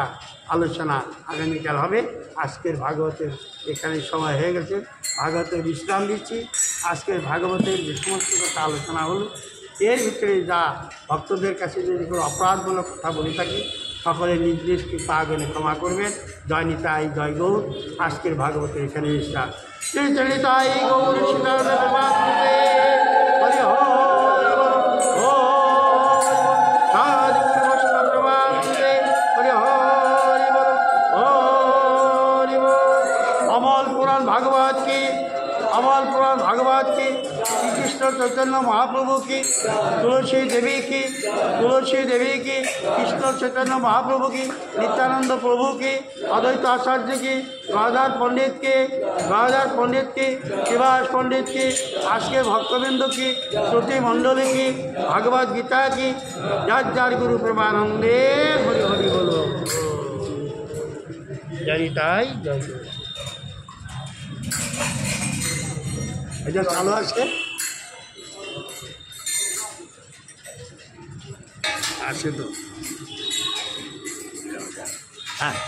আলোচনা আগামীকাল হবে। আজকের ভাগবতের এখানে সময় হয়ে গেছে, ভাগবতের বিশ্রাম দিচ্ছি। আজকের ভাগবতের যে সমস্ত কথা আলোচনা হলো, এর ভিতরে যা ভক্তদের কাছে যদি কোনো অপরাধমূলক কথা বলে থাকি, সকলে নিজ নিজ কৃপা আগুনে ক্ষমা করবেন। জয় নিতাই, জয় গৌর। আজকের ভাগবতের এখানে বিশ্রাম। শ্রী নিতাই গৌর সীতারাম প্রভুপাদে হরি হরি বল। সাধু বৈষ্ণব প্রভুপাদে হরি হরি বল, হরি বল। অমল পুরাণ ভাগবত কি, अमल पुराण भागवत की, श्री कृष्ण चैतन्य महाप्रभु की, तुलसी देवी की, कृष्ण चैतन्य महाप्रभु की, नित्यानंद प्रभु की, अद्वैत आचार्य की, गदाधर पंडित की, शिवास पंडित की, आज के भक्तबिंदु की, श्रुति मंडली की, भागवत गीता की, जार गुरु प्रेमानंदे हरि हरि बोलो। जय ताई जय गुरु। এটা চালু আছে, আছে তো, হ্যাঁ।